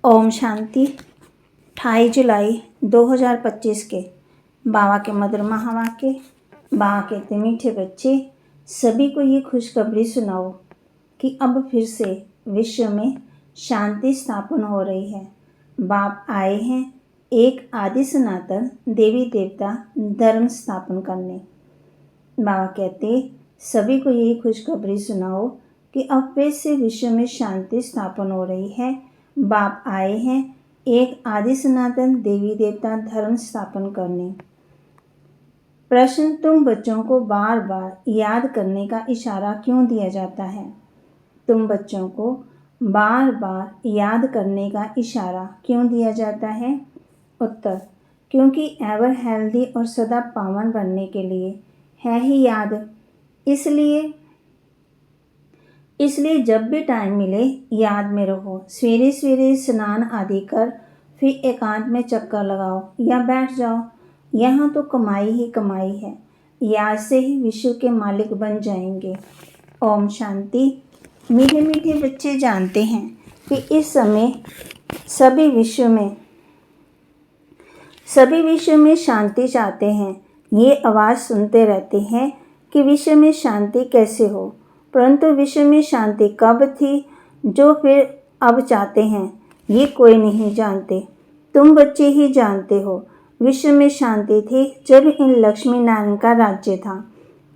ओम शांति। 28 जुलाई 2025 के बाबा के मधुर महावाक्य। बाबा कहते मीठे बच्चे, सभी को ये खुशखबरी सुनाओ कि अब फिर से विश्व में शांति स्थापन हो रही है। बाप आए हैं एक आदि सनातन देवी देवता धर्म स्थापन करने। बाबा कहते सभी को यही खुशखबरी सुनाओ कि अब फिर से विश्व में शांति स्थापन हो रही है। बाप आए हैं एक आदि सनातन देवी देवता धर्म स्थापन करने। प्रश्न, तुम बच्चों को बार बार याद करने का इशारा क्यों दिया जाता है? तुम बच्चों को बार बार याद करने का इशारा क्यों दिया जाता है? उत्तर, क्योंकि एवर हेल्दी और सदा पावन बनने के लिए है ही याद। इसलिए जब भी टाइम मिले याद में रहो। सवेरे सवेरे स्नान आदि कर फिर एकांत में चक्कर लगाओ या बैठ जाओ। यहाँ तो कमाई ही कमाई है। याद से ही विश्व के मालिक बन जाएंगे। ओम शांति। मीठे मीठे बच्चे जानते हैं कि इस समय सभी विश्व में शांति चाहते हैं। ये आवाज़ सुनते रहते हैं कि विश्व में शांति कैसे हो, परंतु विश्व में शांति कब थी जो फिर अब चाहते हैं, ये कोई नहीं जानते। तुम बच्चे ही जानते हो। विश्व में शांति थी जब इन लक्ष्मी नारायण का राज्य था।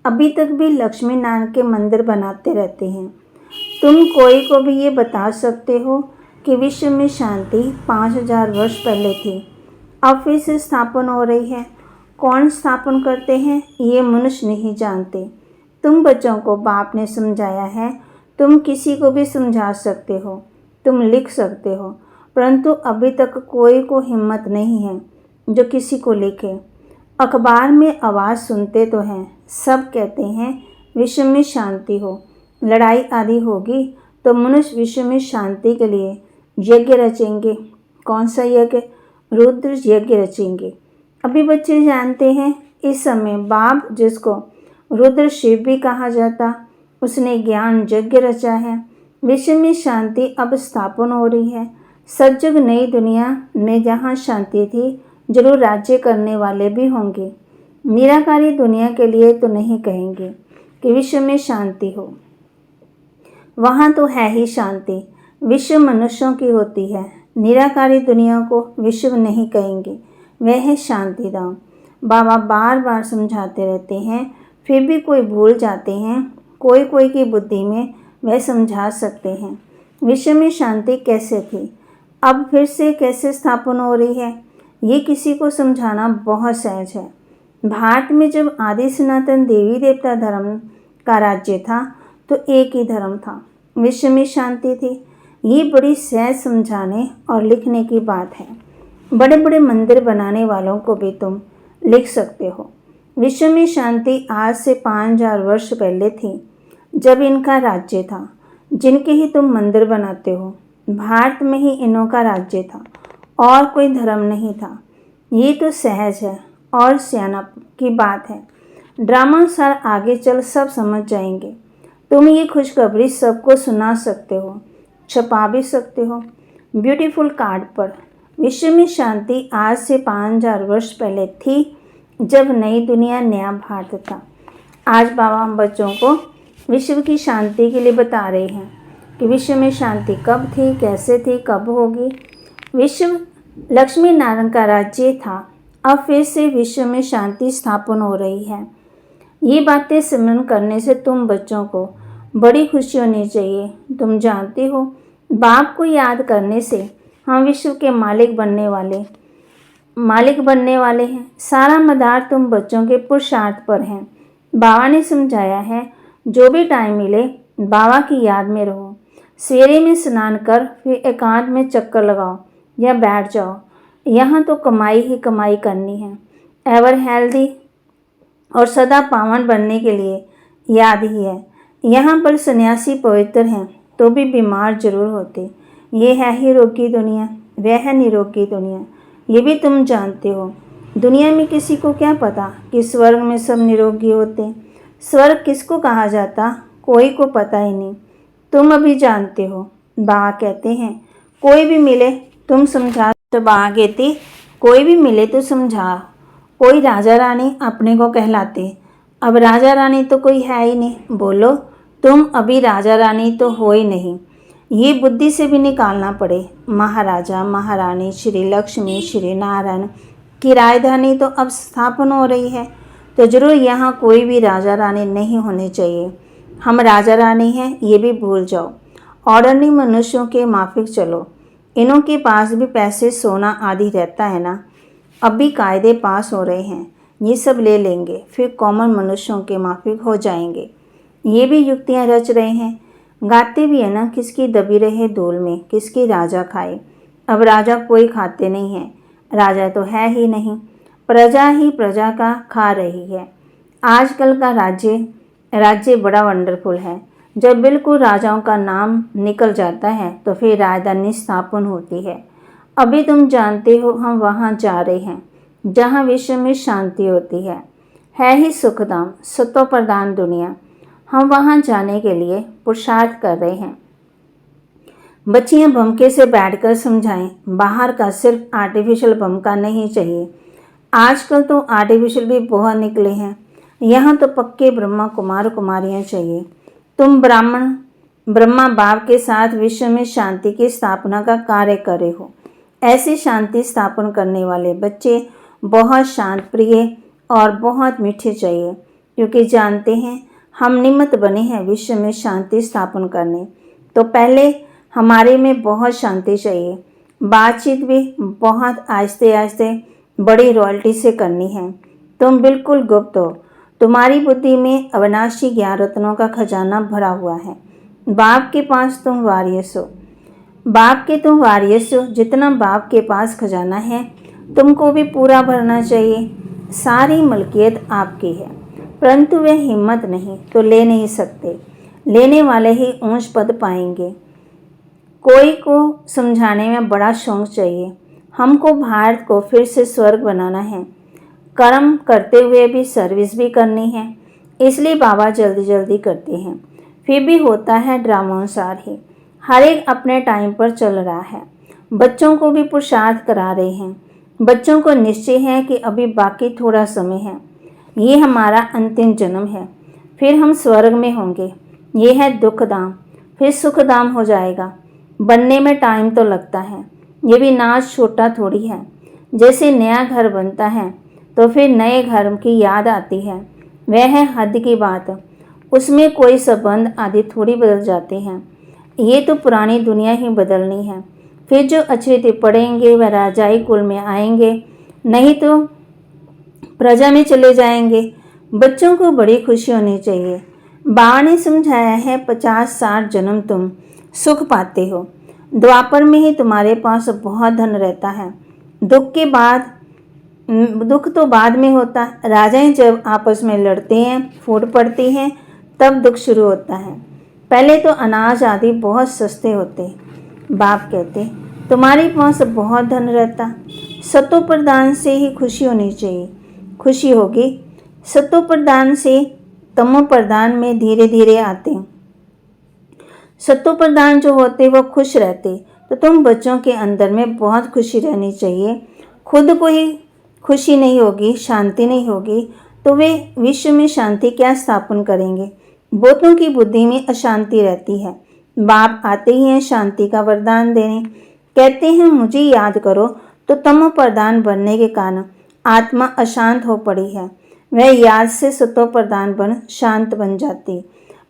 अभी तक भी लक्ष्मी नारायण के मंदिर बनाते रहते हैं। तुम कोई को भी ये बता सकते हो कि विश्व में शांति 5000 वर्ष पहले थी, अब फिर से स्थापन हो रही है। कौन स्थापन करते हैं ये मनुष्य नहीं जानते। तुम बच्चों को बाप ने समझाया है। तुम किसी को भी समझा सकते हो, तुम लिख सकते हो, परंतु अभी तक कोई को हिम्मत नहीं है जो किसी को लिखे। अखबार में आवाज़ सुनते तो हैं, सब कहते हैं विश्व में शांति हो, लड़ाई आदि होगी तो मनुष्य विश्व में शांति के लिए यज्ञ रचेंगे। कौन सा यज्ञ? रुद्र यज्ञ रचेंगे। अभी बच्चे जानते हैं इस समय बाप, जिसको रुद्र शिव भी कहा जाता, उसने ज्ञान यज्ञ रचा है। विश्व में शांति अब स्थापन हो रही है। सतयुग नई दुनिया में जहाँ शांति थी, जरूर राज्य करने वाले भी होंगे। निराकारी दुनिया के लिए तो नहीं कहेंगे कि विश्व में शांति हो, वहाँ तो है ही शांति। विश्व मनुष्यों की होती है। निराकारी दुनिया को विश्व नहीं कहेंगे, वह है शांति धाम। बाबा बार बार समझाते रहते हैं, फिर भी कोई भूल जाते हैं। कोई की बुद्धि में वह समझा सकते हैं विश्व में शांति कैसे थी, अब फिर से कैसे स्थापन हो रही है। ये किसी को समझाना बहुत सहज है। भारत में जब आदि सनातन देवी देवता धर्म का राज्य था तो एक ही धर्म था, विश्व में शांति थी। ये बड़ी सहज समझाने और लिखने की बात है। बड़े बड़े मंदिर बनाने वालों को भी तुम लिख सकते हो। विश्व में शांति आज से 5000 वर्ष पहले थी, जब इनका राज्य था, जिनके ही तुम मंदिर बनाते हो। भारत में ही इन्हों का राज्य था और कोई धर्म नहीं था। ये तो सहज है और सियाना की बात है। ड्रामा सर आगे चल सब समझ जाएंगे। तुम ये खुशखबरी सबको सुना सकते हो, छपा भी सकते हो ब्यूटीफुल कार्ड पर। विश्व में शांति आज से 5000 वर्ष पहले थी, जब नई दुनिया नया भारत था। आज बाबा हम बच्चों को विश्व की शांति के लिए बता रहे हैं कि विश्व में शांति कब थी, कैसे थी, कब होगी। विश्व लक्ष्मी नारायण का राज्य था, अब फिर से विश्व में शांति स्थापन हो रही है। ये बातें स्मरण करने से तुम बच्चों को बड़ी खुशी होनी चाहिए। तुम जानते हो बाप को याद करने से हम विश्व के मालिक बनने वाले हैं। सारा मदार तुम बच्चों के पुरुषार्थ पर है। बाबा ने समझाया है, जो भी टाइम मिले बाबा की याद में रहो। सवेरे में स्नान कर फिर एकांत में चक्कर लगाओ या बैठ जाओ। यहाँ तो कमाई ही कमाई करनी है। एवर हेल्दी और सदा पावन बनने के लिए याद ही है। यहाँ पर सन्यासी पवित्र हैं तो भी बीमार जरूर होते। ये है ही रोगी दुनिया, वह है निरोगी दुनिया। ये भी तुम जानते हो। दुनिया में किसी को क्या पता कि स्वर्ग में सब निरोगी होते। स्वर्ग किसको कहा जाता, कोई को पता ही नहीं। तुम अभी जानते हो। बाबा कहते हैं कोई भी मिले तुम समझा तो बागेती, कोई भी मिले तो समझा। कोई राजा रानी अपने को कहलाते, अब राजा रानी तो कोई है ही नहीं। बोलो, तुम अभी राजा रानी तो हो ही नहीं, ये बुद्धि से भी निकालना पड़े। महाराजा महारानी श्री लक्ष्मी श्री नारायण की राजधानी तो अब स्थापन हो रही है, तो जरूर यहाँ कोई भी राजा रानी नहीं होने चाहिए। हम राजा रानी हैं ये भी भूल जाओ। ऑर्डनरी मनुष्यों के माफिक चलो। इनों के पास भी पैसे सोना आदि रहता है ना। अब भी कायदे पास हो रहे हैं, ये सब ले लेंगे, फिर कॉमन मनुष्यों के माफिक हो जाएंगे। ये भी युक्तियाँ रच रहे हैं। गाते भी है ना, किसकी दबी रहे धूल में किसकी राजा खाए। अब राजा कोई खाते नहीं है, राजा तो है ही नहीं, प्रजा ही प्रजा का खा रही है। आजकल का राज्य बड़ा वंडरफुल है। जब बिल्कुल राजाओं का नाम निकल जाता है तो फिर राजधानी स्थापन होती है। अभी तुम जानते हो हम वहाँ जा रहे हैं जहाँ विश्व में शांति होती है ही सुखधाम, सतो प्रधान दुनिया। हम वहाँ जाने के लिए पुरुषार्थ कर रहे हैं। बच्चियाँ भमके से बैठकर समझाएं, बाहर का सिर्फ आर्टिफिशियल भमका नहीं चाहिए। आजकल तो आर्टिफिशियल भी बहुत निकले हैं, यहाँ तो पक्के ब्रह्मा कुमार कुमारियाँ चाहिए। तुम ब्रह्मा बाप के साथ विश्व में शांति की स्थापना का कार्य करे हो। ऐसी शांति स्थापन करने वाले बच्चे बहुत शांत प्रिय और बहुत मीठे चाहिए, क्योंकि जानते हैं हम निमित्त बने हैं विश्व में शांति स्थापन करने। तो पहले हमारे में बहुत शांति चाहिए। बातचीत भी बहुत आहिस्ते आहिस्ते बड़ी रॉयल्टी से करनी है। तुम बिल्कुल गुप्त हो, तुम्हारी बुद्धि में अविनाशी ज्ञान रत्नों का खजाना भरा हुआ है। बाप के पास तुम वारियस हो, बाप के तुम वारियस हो। जितना बाप के पास खजाना है तुमको भी पूरा भरना चाहिए। सारी मलकियत आपकी है, परंतु वे हिम्मत नहीं तो ले नहीं सकते। लेने वाले ही ऊंच पद पाएंगे। कोई को समझाने में बड़ा शौक चाहिए। हमको भारत को फिर से स्वर्ग बनाना है, कर्म करते हुए भी सर्विस भी करनी है, इसलिए बाबा जल्दी जल्दी करते हैं। फिर भी होता है ड्रामानुसार ही, हर एक अपने टाइम पर चल रहा है। बच्चों को भी पुरुषार्थ करा रहे हैं। बच्चों को निश्चय है कि अभी बाकी थोड़ा समय है, ये हमारा अंतिम जन्म है, फिर हम स्वर्ग में होंगे। ये है दुखधाम, फिर सुखधाम हो जाएगा। बनने में टाइम तो लगता है, ये भी नाच छोटा थोड़ी है। जैसे नया घर बनता है तो फिर नए घर की याद आती है, वह है हद की बात। उसमें कोई संबंध आदि थोड़ी बदल जाते हैं। ये तो पुरानी दुनिया ही बदलनी है। फिर जो अछूते पड़ेंगे वह राजाई कुल में आएंगे, नहीं तो प्रजा में चले जाएंगे। बच्चों को बड़ी खुशी होनी चाहिए। बाबा ने समझाया है 50-60 जन्म तुम सुख पाते हो। द्वापर में ही तुम्हारे पास बहुत धन रहता है। दुख तो बाद में होता। राजाएं जब आपस में लड़ते हैं, फूट पड़ती हैं, तब दुख शुरू होता है। पहले तो अनाज आदि बहुत सस्ते होते। बाप कहते तुम्हारे पास बहुत धन रहता, सतो प्रदान से ही खुशी होनी चाहिए। खुशी होगी। सतो प्रदान से तमो प्रदान में धीरे धीरे आते। सतो प्रदान जो होते वो खुश रहते, तो तुम बच्चों के अंदर में बहुत खुशी रहनी चाहिए। खुद को ही खुशी नहीं होगी, शांति नहीं होगी, तो वे विश्व में शांति क्या स्थापन करेंगे। बहुतों की बुद्धि में अशांति रहती है। बाप आते ही हैं शांति का वरदान देने, कहते हैं मुझे याद करो, तो तमो प्रदान बनने के कारण आत्मा अशांत हो पड़ी है, वह याद से सतो प्रदान बन शांत बन जाती।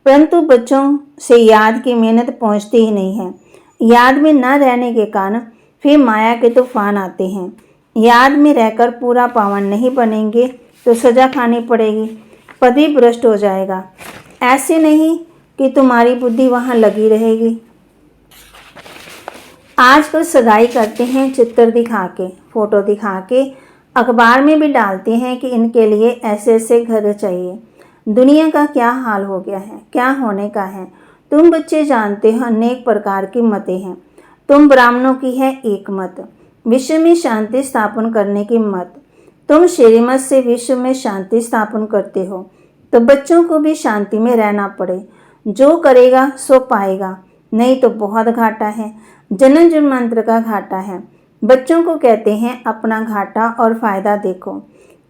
परंतु बच्चों से याद की मेहनत पहुंचती ही नहीं है। याद में न रहने के कारण फिर माया के तूफान आते हैं। याद में रहकर पूरा पावन नहीं बनेंगे तो सजा खानी पड़ेगी, पति भ्रष्ट हो जाएगा। ऐसे नहीं कि तुम्हारी बुद्धि वहाँ लगी रहेगी। आजकल सगाई करते हैं चित्र दिखा के, फोटो दिखा के, अखबार में भी डालते हैं कि इनके लिए ऐसे ऐसे घर चाहिए। दुनिया का क्या हाल हो गया है, क्या होने का है। तुम बच्चे जानते हो अनेक प्रकार की मतें हैं। तुम ब्राह्मणों की है एक मत, विश्व में शांति स्थापन करने की मत। तुम श्रीमत से विश्व में शांति स्थापन करते हो, तो बच्चों को भी शांति में रहना पड़े। जो करेगा सो पाएगा, नहीं तो बहुत घाटा है, जन्म जन्मांतर का घाटा है। बच्चों को कहते हैं अपना घाटा और फ़ायदा देखो,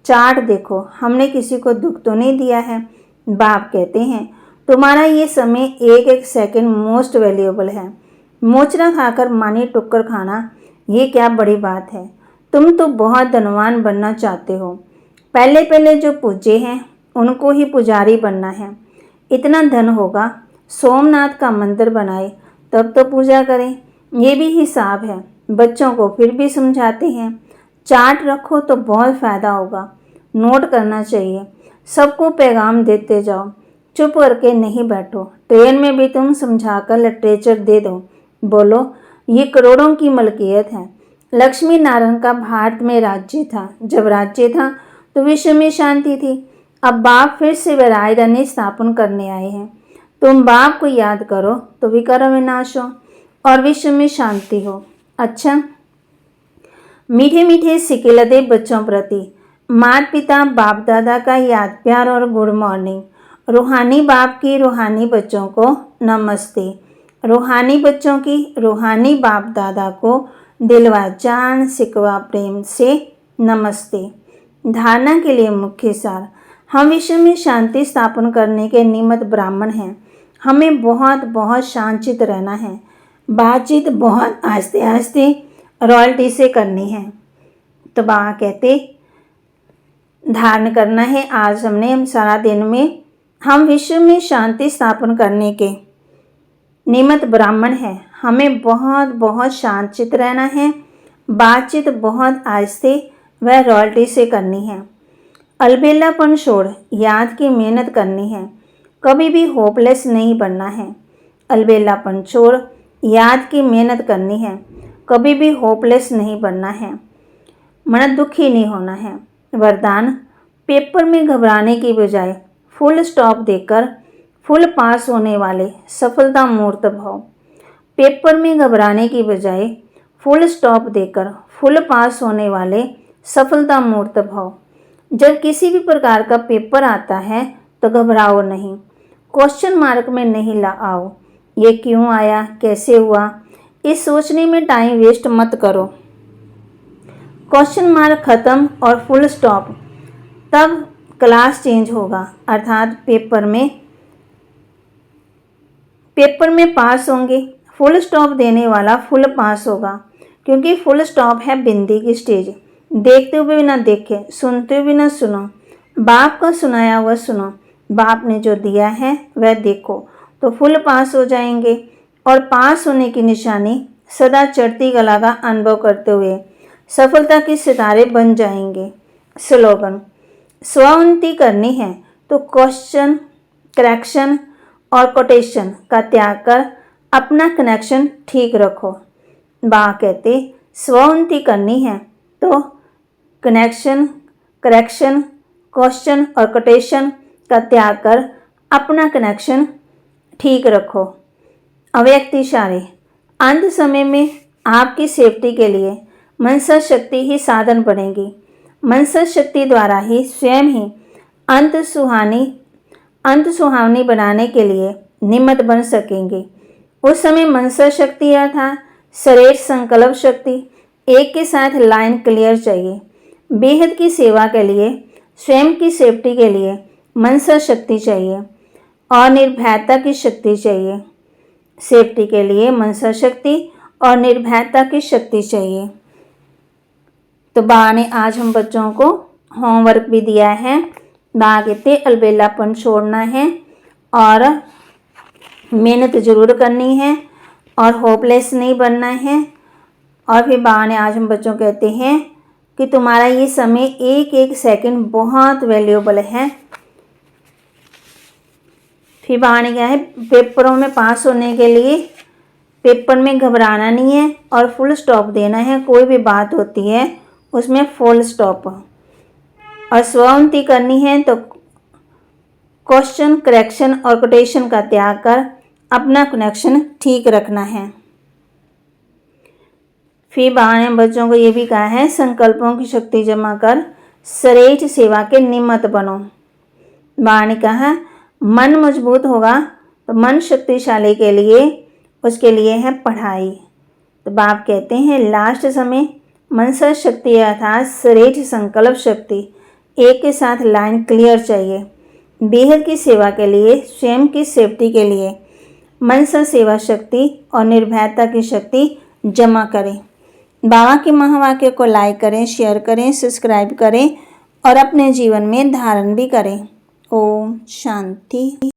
चार्ट देखो, हमने किसी को दुख तो नहीं दिया है। बाप कहते हैं तुम्हारा ये समय एक एक सेकंड मोस्ट वैल्यूएबल है। मोचरा खाकर मानी टुक्कर खाना ये क्या बड़ी बात है। तुम तो बहुत धनवान बनना चाहते हो। पहले पहले जो पूजे हैं उनको ही पुजारी बनना है। इतना धन होगा सोमनाथ का मंदिर बनाए तब तो पूजा करें। ये भी हिसाब है। बच्चों को फिर भी समझाते हैं चार्ट रखो तो बहुत फ़ायदा होगा। नोट करना चाहिए, सबको पैगाम देते जाओ, चुप करके नहीं बैठो। ट्रेन में भी तुम समझाकर लिटरेचर दे दो, बोलो ये करोड़ों की मलकियत है। लक्ष्मी नारायण का भारत में राज्य था। जब राज्य था तो विश्व में शांति थी। अब बाप फिर से वैरायदानी स्थापन करने आए हैं। तुम बाप को याद करो तो विकार विनाश हो और विश्व में शांति हो। अच्छा, मीठे मीठे सिक्के लदे बच्चों प्रति माता पिता बाप दादा का याद प्यार और गुड मॉर्निंग। रूहानी बाप की रूहानी बच्चों को नमस्ते। रूहानी बच्चों की रूहानी बाप दादा को दिलवा जान सिकवा प्रेम से नमस्ते। धारणा के लिए मुख्य सार, हम विश्व में शांति स्थापन करने के निमित्त ब्राह्मण हैं। हमें बहुत बहुत शांतचित रहना है। बातचीत बहुत आस्ते आस्ते रॉयल्टी से करनी है। तो बाबा कहते धारण करना है। आज हमने सारा दिन में हम विश्व में शांति स्थापन करने के निमित्त ब्राह्मण हैं। हमें बहुत बहुत शांतचित रहना है। बातचीत बहुत आस्ते व रॉयल्टी से करनी है। अलबेलापन छोड़ याद की मेहनत करनी है। कभी भी होपलेस नहीं बनना है। अलबेलापन छोड़ याद की मेहनत करनी है। कभी भी होपलेस नहीं बनना है। मन दुखी नहीं होना है। वरदान, पेपर में घबराने की बजाय फुल स्टॉप देकर फुल पास होने वाले सफलता मूर्त भव। पेपर में घबराने की बजाय फुल स्टॉप देकर फुल पास होने वाले सफलता मूर्त भव। जब किसी भी प्रकार का पेपर आता है तो घबराओ नहीं, क्वेश्चन मार्क में नहीं आओ। ये क्यों आया, कैसे हुआ, इस सोचने में टाइम वेस्ट मत करो। क्वेश्चन मार्क खत्म और फुल स्टॉप, तब क्लास चेंज होगा। अर्थात पेपर में पास होंगे। फुल स्टॉप देने वाला फुल पास होगा, क्योंकि फुल स्टॉप है बिंदी की स्टेज। देखते हुए भी ना देखे, सुनते हुए भी ना सुनो, बाप का सुनाया हुआ सुनो। बाप ने जो दिया है वह देखो तो फुल पास हो जाएंगे। और पास होने की निशानी सदा चढ़ती कला का अनुभव करते हुए सफलता के सितारे बन जाएंगे। स्लोगन, स्व-उन्नति करनी है तो क्वेश्चन, करेक्शन और कोटेशन का त्याग कर अपना कनेक्शन ठीक रखो। बा कहते स्व-उन्नति करनी है तो कनेक्शन, करेक्शन, क्वेश्चन और कोटेशन का त्याग कर अपना कनेक्शन ठीक रखो। अव्यक्त इशारे, अंत समय में आपकी सेफ्टी के लिए मनसा शक्ति ही साधन बनेगी। मनसा शक्ति द्वारा ही स्वयं ही अंत सुहावनी बनाने के लिए निमित्त बन सकेंगे। उस समय मनसा शक्ति अर्थात श्रेष्ठ संकल्प शक्ति एक के साथ लाइन क्लियर चाहिए। बेहद की सेवा के लिए, स्वयं की सेफ्टी के लिए मनसा शक्ति चाहिए और निर्भयता की शक्ति चाहिए। सेफ्टी के लिए मनसा शक्ति और निर्भयता की शक्ति चाहिए। तो बा ने आज हम बच्चों को होमवर्क भी दिया है। बा कहते अलबेलापन छोड़ना है और मेहनत ज़रूर करनी है और होपलेस नहीं बनना है। और फिर बा ने आज हम बच्चों कहते हैं कि तुम्हारा ये समय एक एक सेकंड बहुत वैल्यूएबल है। फिर बा ने क्या है, पेपरों में पास होने के लिए पेपर में घबराना नहीं है और फुल स्टॉप देना है। कोई भी बात होती है उसमें फुल स्टॉप। और स्व-उन्नति करनी है तो क्वेश्चन, करेक्शन और कोटेशन का त्याग कर अपना कनेक्शन ठीक रखना है। फिर बा ने बच्चों को ये भी कहा है संकल्पों की शक्ति जमा कर श्रेष्ठ सेवा के निमित्त बनो। बा ने कहा मन मजबूत होगा तो मन शक्तिशाली के लिए उसके लिए है पढ़ाई। तो बाप कहते हैं लास्ट समय मनसा शक्ति अर्थात श्रेष्ठ संकल्प शक्ति। एक के साथ लाइन क्लियर चाहिए। बेहद की सेवा के लिए, स्वयं की सेफ्टी के लिए मनसा सेवा शक्ति और निर्भयता की शक्ति जमा करें। बाबा के महावाक्य को लाइक करें, शेयर करें, सब्सक्राइब करें और अपने जीवन में धारण भी करें। ओम शांति।